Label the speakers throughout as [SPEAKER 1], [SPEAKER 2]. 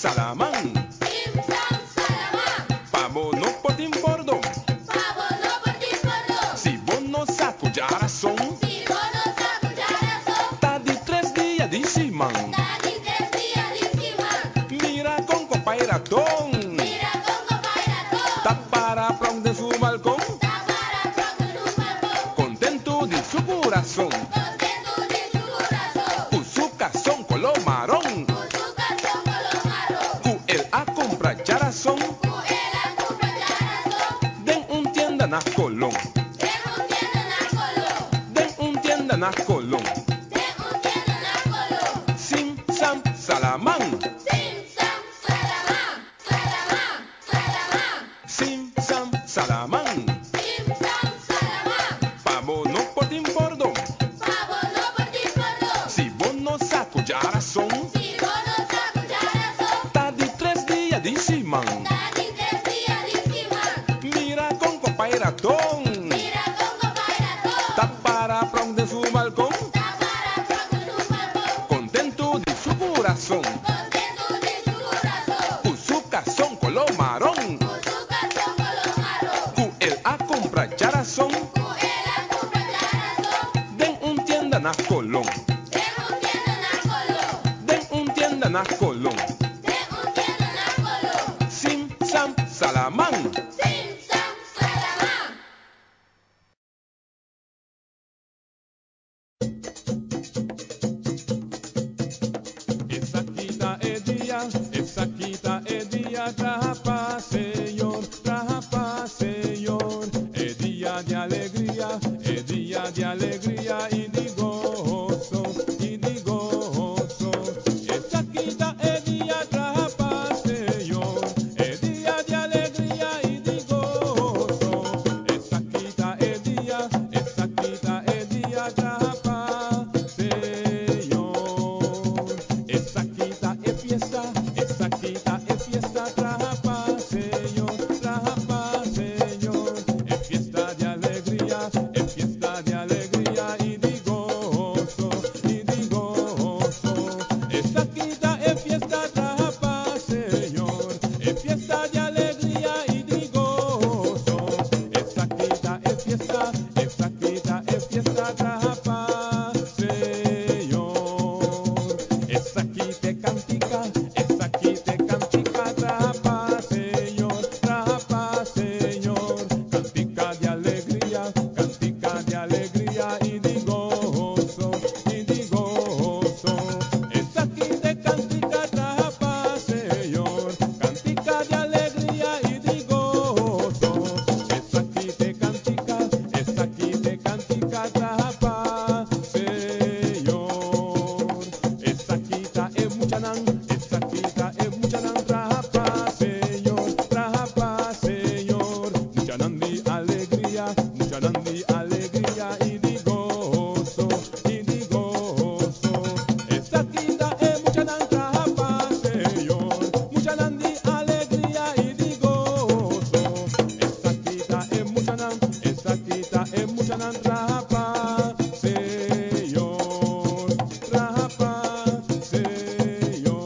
[SPEAKER 1] salamán.
[SPEAKER 2] Sim sam salamán.
[SPEAKER 1] Pavo no potin bordo.
[SPEAKER 2] Pavo no potin bordo.
[SPEAKER 1] Si vos no saco ya razón.
[SPEAKER 2] Si vos no saco ya razón.
[SPEAKER 1] Ta di 3 días de simán.
[SPEAKER 2] Tadi 3 días de simán.
[SPEAKER 1] Mira con compairatón.
[SPEAKER 2] Mira con compairatón.
[SPEAKER 1] Ta para prong de su balcón.
[SPEAKER 2] Ta para pronto en un balcón.
[SPEAKER 1] Contento de su corazón.
[SPEAKER 2] Contento de su corazón.
[SPEAKER 1] Con su cazón color marrón.
[SPEAKER 2] Con su calzón color marrón.
[SPEAKER 1] Cu el a comprar ya razón.
[SPEAKER 2] Él a comprar ya razón.
[SPEAKER 1] Den un tienda na Colón.
[SPEAKER 2] Den un tienda en la Colón.
[SPEAKER 1] Den un tienda na Colón.
[SPEAKER 2] Den un tienda en la Colón.
[SPEAKER 1] Sim sam salamán.
[SPEAKER 2] Sim sam salamán. Salamán. Salamán.
[SPEAKER 1] Sim sam salamán.
[SPEAKER 2] Sim sam salamán.
[SPEAKER 1] Pavo no potin bordo.
[SPEAKER 2] Pavo no potin bordo.
[SPEAKER 1] Si vos no saco ya razón.
[SPEAKER 2] Si vos no saco ya razón.
[SPEAKER 1] Ta di 3 días de simán.
[SPEAKER 2] Tadi 3 días de simán.
[SPEAKER 1] Mira con compairatón.
[SPEAKER 2] Mira con compairatón.
[SPEAKER 1] Ta para prong de su balcón.
[SPEAKER 2] Ta para pronto en un balcón.
[SPEAKER 1] Contento de su corazón.
[SPEAKER 2] Contento de su corazón.
[SPEAKER 1] Cu su cazón color marrón.
[SPEAKER 2] Con su calzón color marrón.
[SPEAKER 1] Cu el a comprar ya razón.
[SPEAKER 2] Él a comprar ya razón.
[SPEAKER 1] Den un tienda na Colón.
[SPEAKER 2] Den un tienda en la Colón.
[SPEAKER 1] Den un tienda na Colón.
[SPEAKER 2] Den un tienda en la Colón.
[SPEAKER 1] Sim sam salamán.
[SPEAKER 2] Sim sam salamán.
[SPEAKER 1] Esa quita el día, traja paz, Señor, el día de alegría y de gozo, y de gozo. Esa quita el día, traja paz, Señor, el día de alegría y de gozo. Esa quita el día, traja paz, Señor. Esa quita es fiesta, traja paz, Señor, es fiesta de alegría y de gozo, y de gozo. Esa quita es fiesta, traja paz, Señor, es fiesta de alegría y de gozo. Esa quita es fiesta, traja paz, Señor. Esa quita cantica, traja paz, Señor, cantica de alegría y de gozo, y de gozo. Esa quita cantica, traja paz, Señor, cantica de alegría y de gozo. Esa quita cantica, traja paz, Señor. Esa quita es mucha nan, traja paz, Señor, mucha nan de alegría y de gozo, Esa quita es mucha nan, traja paz, Señor, mucha nan de alegría y de gozo. Esa quita es mucha nan, traja paz, Señor, traja paz, Señor,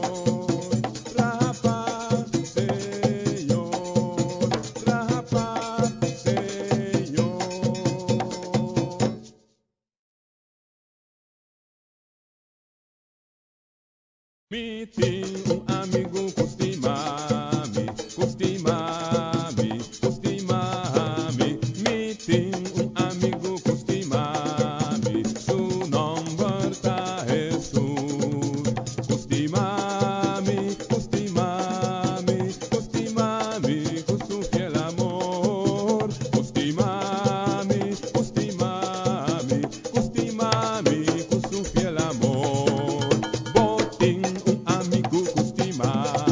[SPEAKER 1] traja paz, Señor, traja paz, Señor. Mi tin un amigo costimami, mi tin un amigo costimami, su nombre está Jesús. Costimami, con su fiel amor. Costimami, con su fiel amor. Botín un amigo costimami.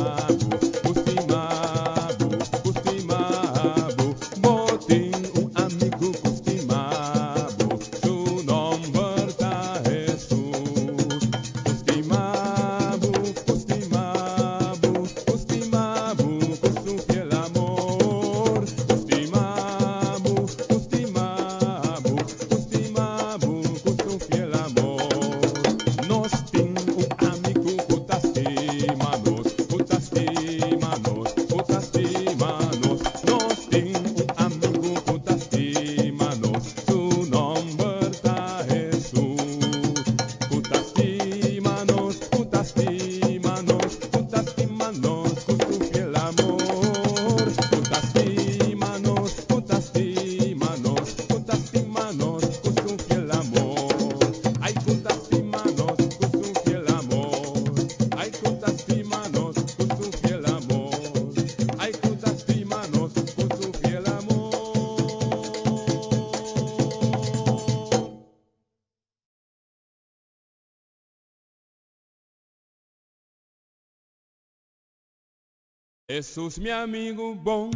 [SPEAKER 1] Jesús mi amigo bom,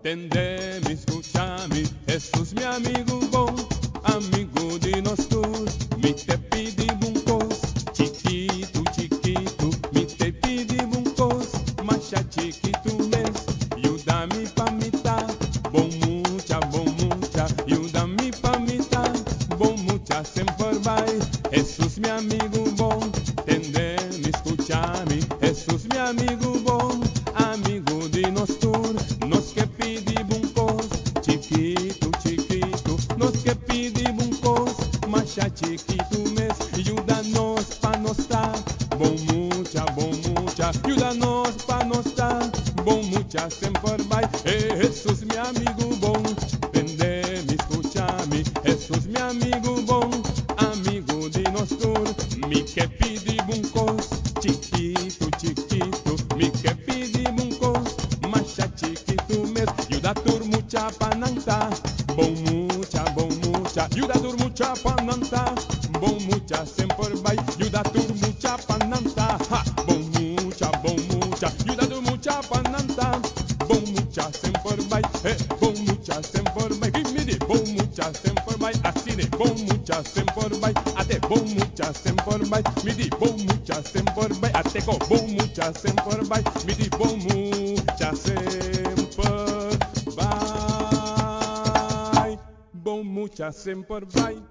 [SPEAKER 1] tende me escuchar-me. Jesús mi amigo bom, amigo de nós todos. Me te pedi um cos, chiquito, chiquito. Me te pedi um cos, mas já chiquito mesmo. Ajuda-me pra mitar, bom mucha, ajuda-me pra mitar, bom mucha, sempre vai. Jesús mi amigo bom, tende me escuchar-me. Jesús mi amigo bom, amigo de nós todos. Nós que pedimos um cos, chiquito, chiquito. Nós que pedimos um cos, mas já chiquito mesmo. Ajuda-nos pra nós estar, bom mucha, ajuda-nos pra nós estar, bom mucha, sempre vai. Jesús mi amigo bom, tende me escuchar-me. Jesús mi amigo bom, amigo de nós todos. Me que pedimos um cos, chiquito, chiquito. Me que pedimos um cos, mas já chiquito mesmo. Ajuda tur mucha pra nantar, bom mucha, ajuda tur mucha pra nantar, bom mucha, sempre vai. Ajuda tur mucha pra nantar, bom mucha, ajuda tur mucha pra nantar, bom mucha, sempre vai. Bom mucha, sempre vai. Me de bom mucha, sempre vai. Assim de bom mucha, sempre vai. Até bom mucha, sempre vai. Me de bom mucha, sempre vai. Até com bom mucha, sempre vai. Me de bom mucha, sempre vai. Bom mucha, sempre vai.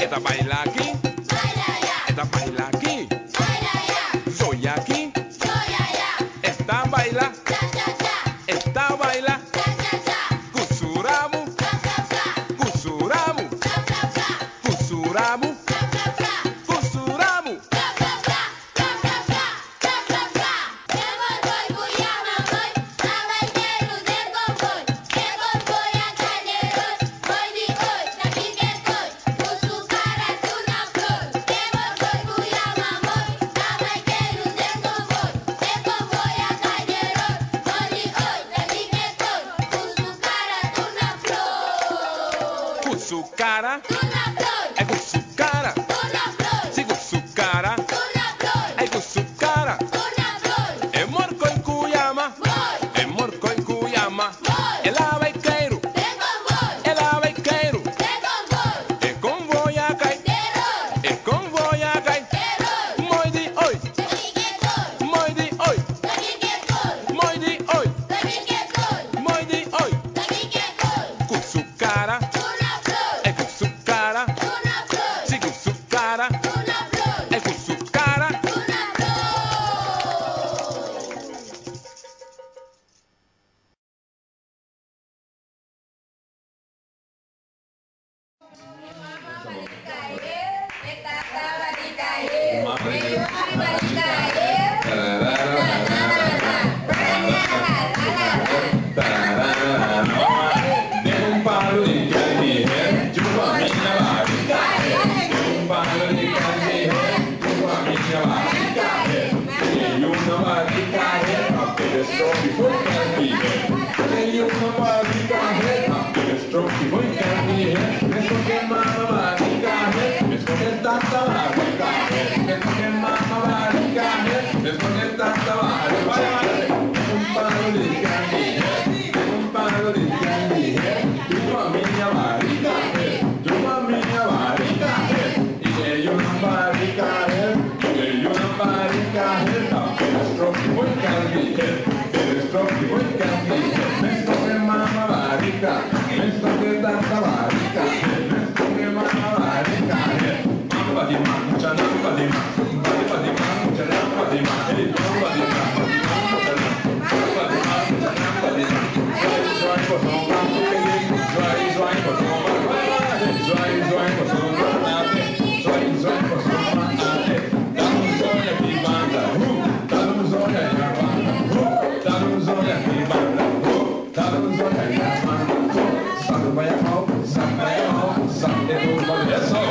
[SPEAKER 3] Esta baila aquí, esta baila aquí, soy aquí, esta baila, esta baila, Kusuramu, Kusuramu, Kusuramu, Kusuramu. Su cara, é com su cara, sigo su cara, é com su cara, é morco em Cuyama, é morco em Cuyama, é lá vaqueiro, é convoy a cair, é convoy a cair, moi de oi, moi de oi, moi de oi, moi de oi, com su cara. É com su cara. Un palo de candy, tu familia marica. varita, esto que tanta varita, esto que mala varita, mamba di man, mucha lamba di man, mucha lamba di man, lamba di man, mucha lamba di man, joy for so long, joy for so long, joy for so long, joy for so long, damos olha que banda, damos olha que banda, damos olha que banda, damos olha que banda, sabe vai a mão, sabe é só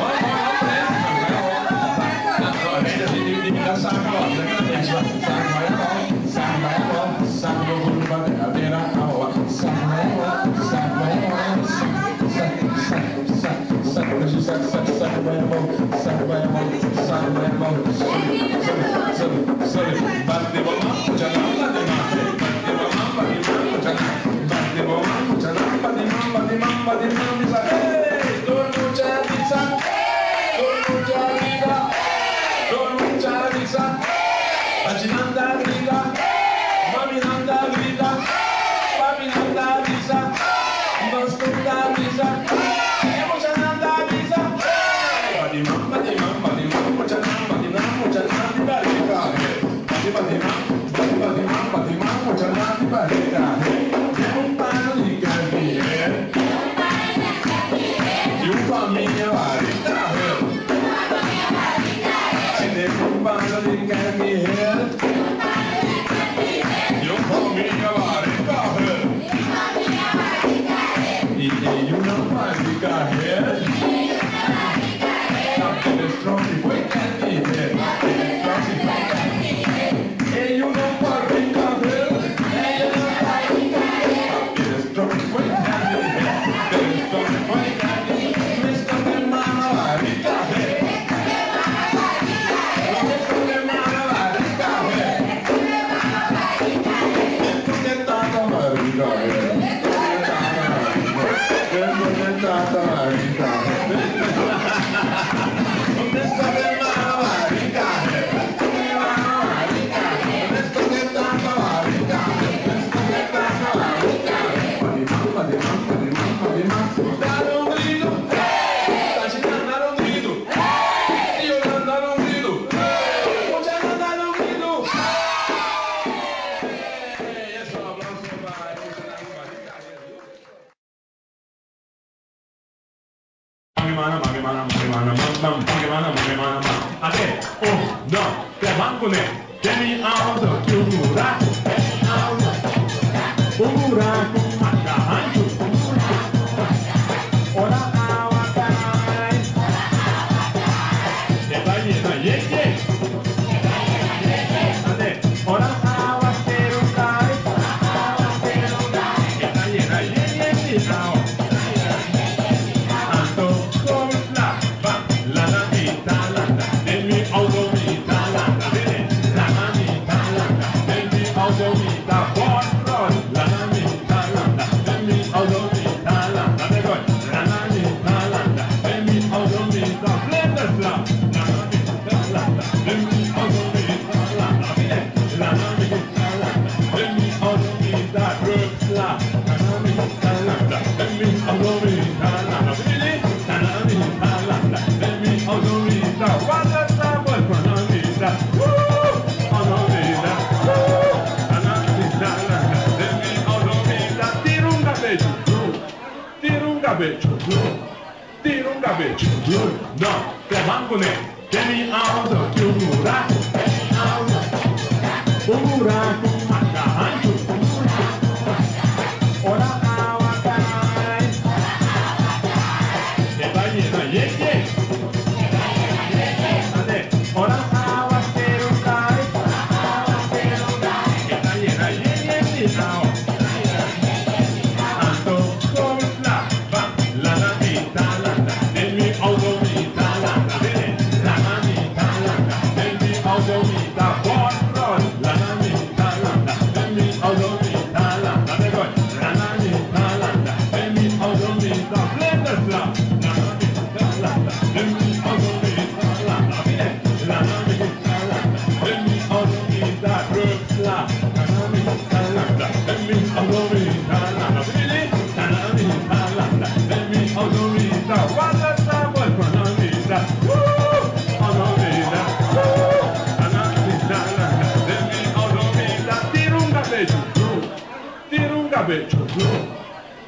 [SPEAKER 1] cabello blu,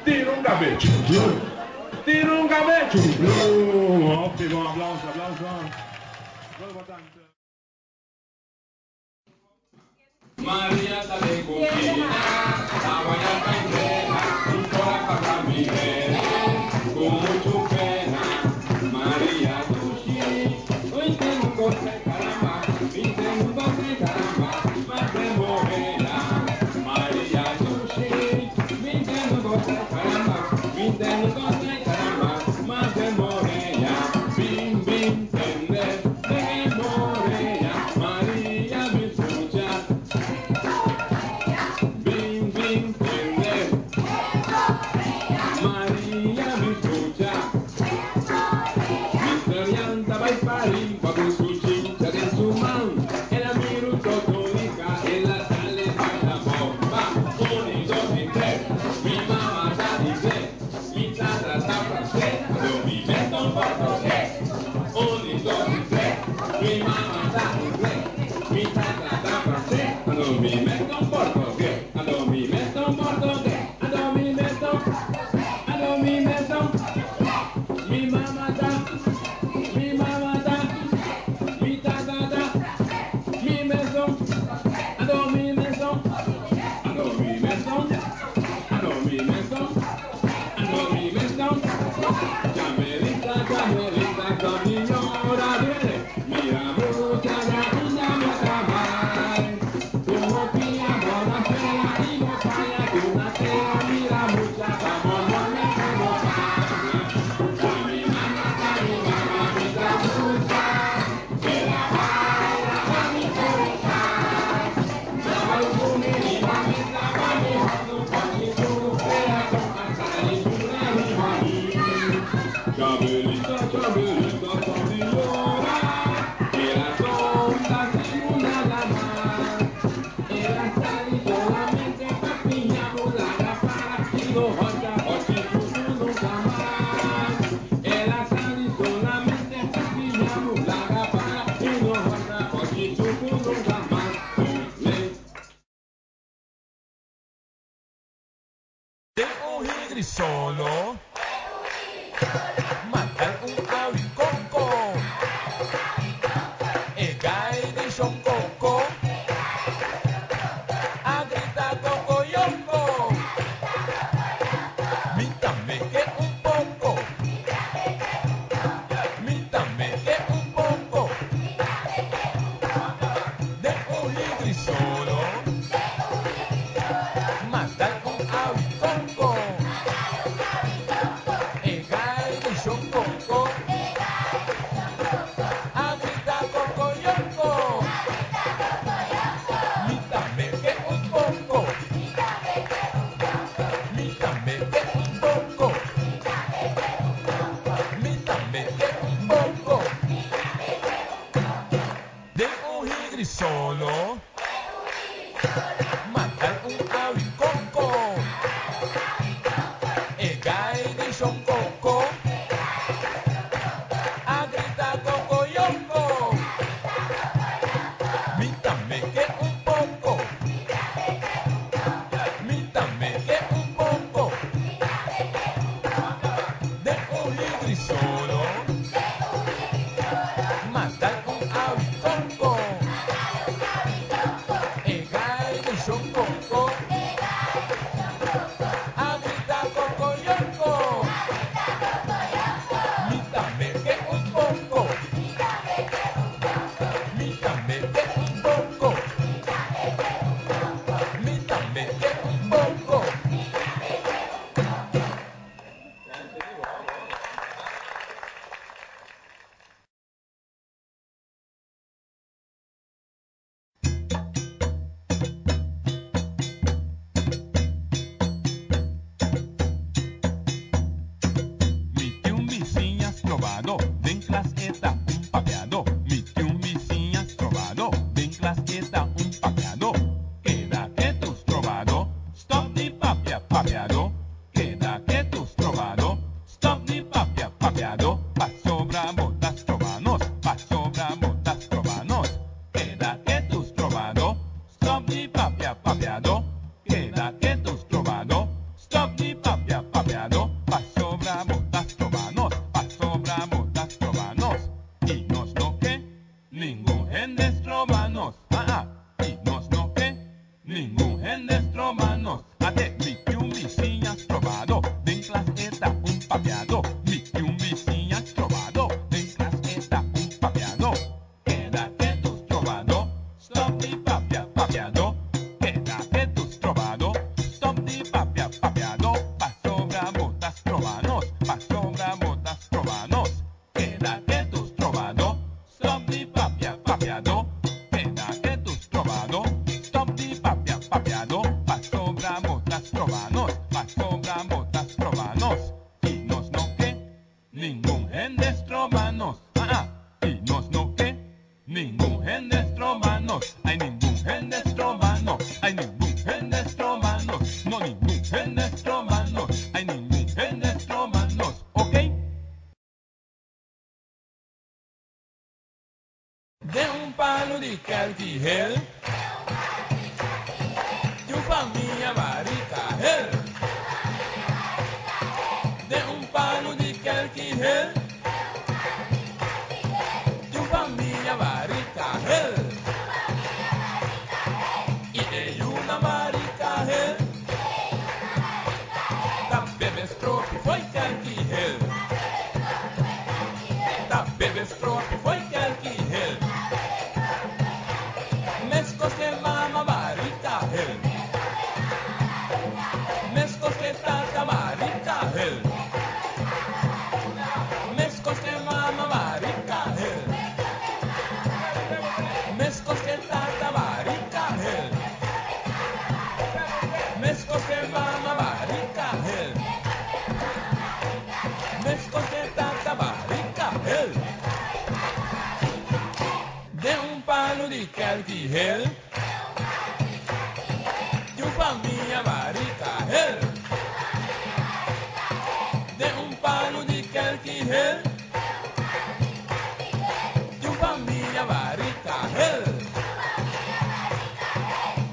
[SPEAKER 1] tira un cabello blu, tira un cabello blu. Ótimo, aplauso, aplauso.
[SPEAKER 3] María sale cocina, la guayaba entera, un corazón para mi vera, con mucho pena. María Sushi, hoy tengo un corte caramba, y tengo un corte caramba, más de morena. María Sushi, mi tengo un corte caramba, mi tengo un corte caramba, más de morena. Bim, bim, tender, de morena, María me escucha. Bim, bim, tender, María me escucha. Mister va a París, va con su chincha en su mano. El amigo totónica, en la sale de la bomba. 1 y 2 y 3, mi mamá está dice, mi tata está francés, yo mi meto en portugués. 1 y 2 y 3, mi mamá está inglés, mi tata está francés, yo mi meto en portugués. Yo mi meto en portugués, yo mi meto, yo mi meto, mi mamá está. Mi mamá da, mi tata da, mi maison, ado mi maison, ado mi maison, ado mi maison, ado mi maison. Camerita, señora viene, mira muchacha, una me trabaja. Como pilla, buena fea, y no falla, que una tea, mira muchacha, como me trabaja. Mi mamá da, mi mamá, mi trabuca, que la baila a mi oreja. Me va a unir y va a mi trabajo, con mi chupera, con pasar y chula mi mami. Chabelita, chabelita, señora, que la sonda sin una lama. Era salir solamente papiñamos la rapara y no joya, porque tú nunca más. Era salir solamente papiñamos la rapara y no joya, porque tú nunca más.
[SPEAKER 1] De un higri solo, matar un abicoco, e gai di son coco, a gritar coco yongo, mítame que un poco, mítame que un poco, de un higri solo, matar un abicoco. E gai di son coco, a gritar coco yongo, mítame que un poco, mítame que un poco, mítame que un poco, de un higri solo, matar un abicoco, e gai di son coco, a gritar coco yongo, mítame que un poco, mítame que un poco, de un higri solo, matar un abicoco, e gai di son coco, a gritar coco yongo, mítame que un poco, mítame que un poco, mítame que un poco. Miti un vizinhas trovado, ben claseta un papeado. Miti un vizinhas trovado, ben claseta un papeado. Queda que tus trovado, stop di papia papeado. Queda que tus trovado, stop di papia papeado. Pa sobra botas trovanos, pa sobra botas trovanos. Queda que tus trovado, stop di papia papeado. Queda que tus trovado, probanos, mas cobran botas, probanos. Y nos no que, ningún gen de estromanos. Y nos no que, ningún gen de estromanos. Hay ningún gen de estromanos, hay ningún gen de estromanos. No ningún gen de estromanos, hay ningún gen de estromanos. ¿Ok? De un palo di calquigel, tu famiglia varicagel. De un palo di calquigel, tu famiglia varicagel. Y de una varicagel, ta bebes proprio foi calquigel. Ta bebes proprio foi calquigel. Mesco se mama varicagel. Mesco se tata varicagel. Mesco se mama varicagel. Mesco se tata varicagel. Mesco se mama varicagel. Mesco se tata varicagel. De un palo di calquigel, tu famiglia varicagel. De un palo di calquigel, tu famiglia varicagel.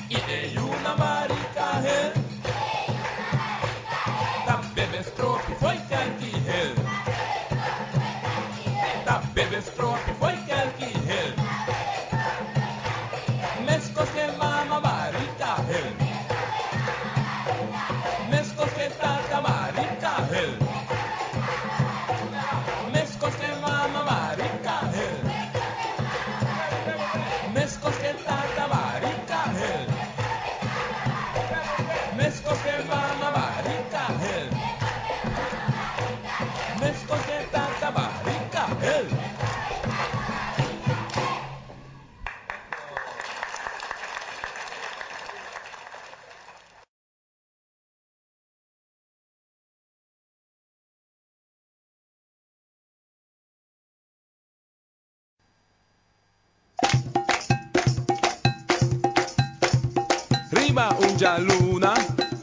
[SPEAKER 1] Y de una varicagel, ta bebes proprio foi calquigel. Ta bebes proprio foi calquigel. Mesco se mama varicagel. Mesco se tata varicagel. Mesco se mama varicagel. Mesco se tata varicagel. Mesco se mama varicagel. Mesco se tata varicagel. Riba un gialluna,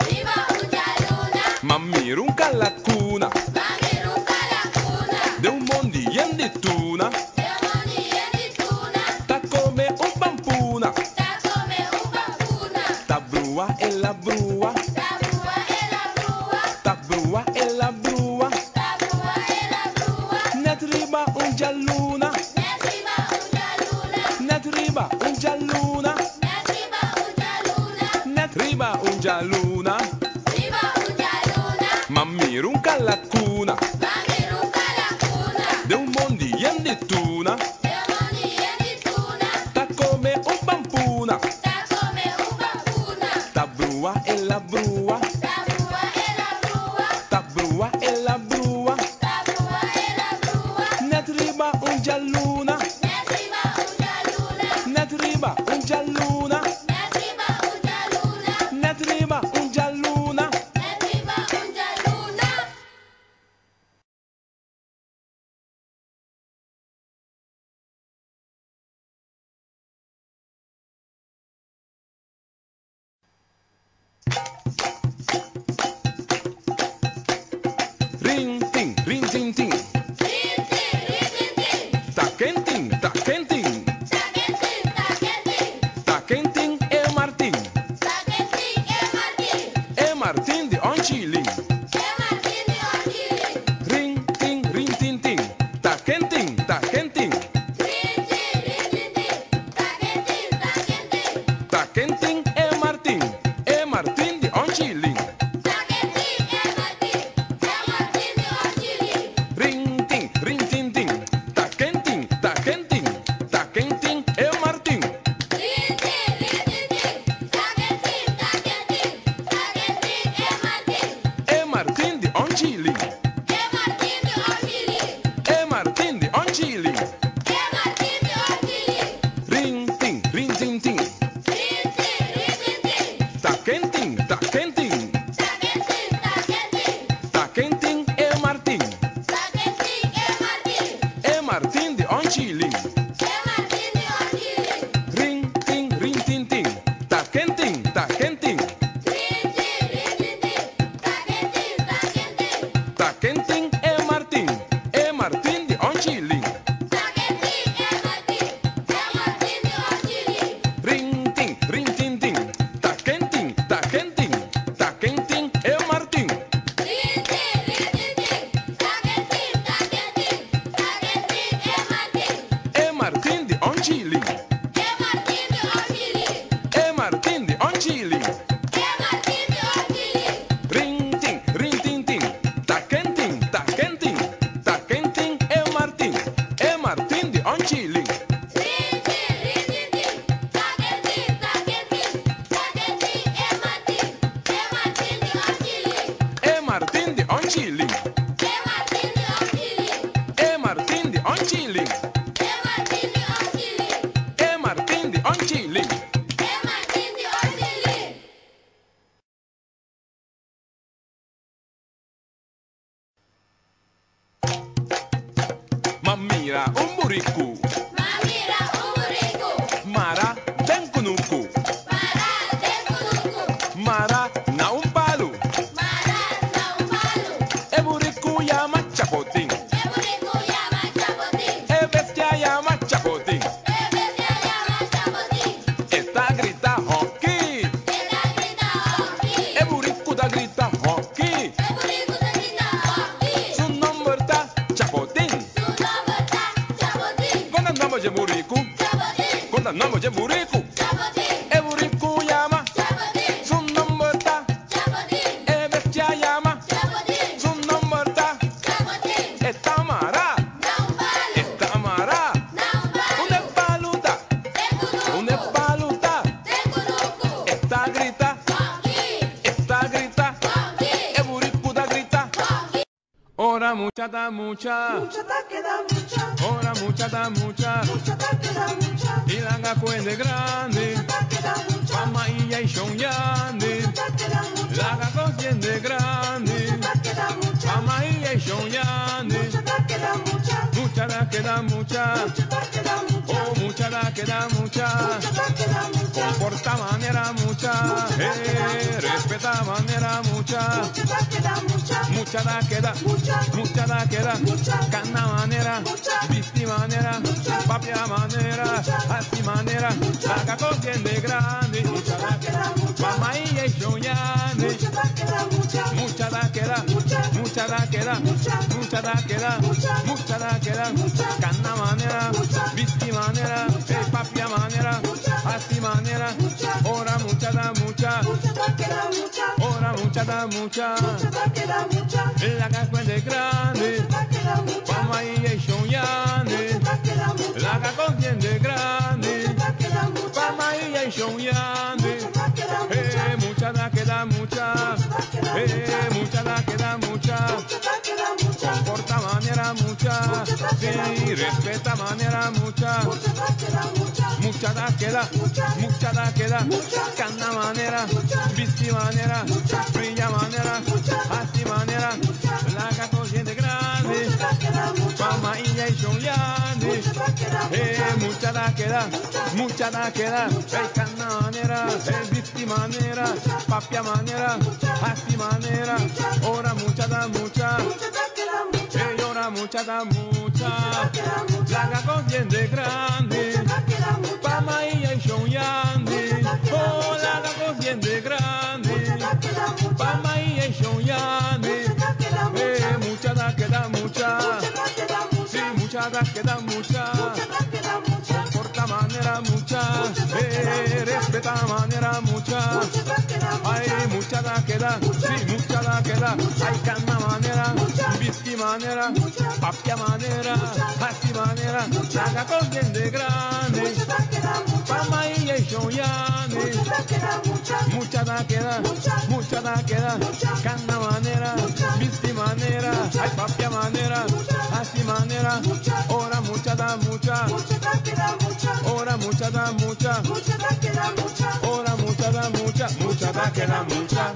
[SPEAKER 2] Viva una luna,
[SPEAKER 1] mammir un callacuna,
[SPEAKER 2] mami ruca la cuna,
[SPEAKER 1] de un mondien di tuna,
[SPEAKER 2] de moni di tuna,
[SPEAKER 1] ta come un pampuna,
[SPEAKER 2] ta come un bambuna,
[SPEAKER 1] ta brua e la brua,
[SPEAKER 2] ta brua e la brua,
[SPEAKER 1] ta brua e la brua,
[SPEAKER 2] ta brua e la brua,
[SPEAKER 1] net riba un gialluna,
[SPEAKER 2] ne viva una luna,
[SPEAKER 1] net riba un gialluna,
[SPEAKER 2] ne viva una luna,
[SPEAKER 1] net riba un gialluna,
[SPEAKER 2] viva una luna,
[SPEAKER 1] mammir un callacuna,
[SPEAKER 2] mami ruca la cuna,
[SPEAKER 1] de un mondien di tuna,
[SPEAKER 2] de moni di tuna,
[SPEAKER 1] ta come un pampuna,
[SPEAKER 2] ta come un bambuna,
[SPEAKER 1] ta brua e la brua,
[SPEAKER 2] ta brua e la brua,
[SPEAKER 1] ta brua e la brua,
[SPEAKER 2] ta brua e la brua,
[SPEAKER 1] net riba un gialluna,
[SPEAKER 2] ne viva una luna,
[SPEAKER 1] net riba un gialluna,
[SPEAKER 2] ne viva una luna,
[SPEAKER 1] net riba un gialluna.
[SPEAKER 2] ne viva una luna.
[SPEAKER 1] Ring ting, ring ting ting,
[SPEAKER 2] Rinti, rinti,
[SPEAKER 1] ta kenting, ta kenting,
[SPEAKER 2] taqueti, taqueti,
[SPEAKER 1] ta kenting e Martin,
[SPEAKER 2] taqueti, Martín,
[SPEAKER 1] e Martin di Onciling.
[SPEAKER 2] Martín de Orgili.
[SPEAKER 1] Ring ting ting, ta kenting, ta kenting,
[SPEAKER 2] Rinti, rinti, taqueti, taqueti,
[SPEAKER 1] ta kenting e Martin di Onciling.
[SPEAKER 2] taqueti, Martín, Martín de Orgili.
[SPEAKER 1] Ring ting ting, ta kenting, ta kenting, ta kenting e Martin.
[SPEAKER 2] Rinti, rinti, taqueti, taqueti, taqueti, Martín,
[SPEAKER 3] Taquentin e Martin di Onchilin. Ring tin tin, taquentin e Martin. E Martin di Onchilin. E Martin di Onchilin. Ring tin tin, taquentin e Martin. E Martin di Onchilin. E Martin di Onchilin. E Martin di Onchilin. E Martin di Onchilin. Mamira un buriku. Mara den kunuku. Mara na un palu. E buriku llama chapotín. E bestia llama chapotín. Esta grita hockey. E buriku da grita hockey. Su nombre está chapotín. Cuando andamos de buriku. Cuando andamos de buriku. E buriku llama. Su nombre está. E bestia llama. Su nombre está. Esta mara. Esta mara. Una paluta. Una paluta. Esta grita. Esta grita. E buriku da grita. Ora mucha da mucha. Ora mucha da mucha. Y la gacuende grande. Mama y ya y shonyande. La gacuende grande. Mama y ya y shonyande. Mucha da queda mucha. Oh, mucha da queda mucha. Comporta manera mucha. Respeta manera mucha. Mucha da queda. Mucha da queda. Cana manera. Visti manera. Papia manera. Así manera. La gacuende grande. Mucha da queda. Mama y ya y shonyande. Mucha da queda. Mucha da queda. Mucha da queda. Mucha da queda. Cana manera. Visti manera. Papia manera. Así manera. Ora mucha da mucha. Ora mucha da mucha. La gacuende grande. Mama y ya y shonyande. La gacuende grande. Mama y ya y shonyande. Mucha da queda mucha. Mucha da queda mucha. Comporta manera mucha. Sí, respeta manera mucha. Mucha da queda. Mucha da queda. Cana manera. Visti manera. Brilla manera. Así manera. La gacuende grande. Mama y ya y shonyande. Mucha da queda. Mucha da queda. Cana manera. Visti manera. Papia manera. Así manera. Ora mucha da mucha. Ora mucha da mucha. La gacuende grande. Mama y ya y shonyande. Oh, la gacuende grande. Mama y ya y shonyande. Mucha da queda mucha. Sí, mucha da queda mucha. Comporta manera mucha. Respeta manera mucha. Ay, mucha da queda. Sí, mucha da queda. Ay, cana manera. Visti manera. Papia manera. Así manera. La gacuende grande. Mama y ya y shonyande. Mucha da queda. Mucha da queda. Cana manera. Visti manera. Ay, papia manera. Así manera. Ora mucha da mucha. Ora mucha da mucha. Ora mucha da mucha. Mucha da queda mucha.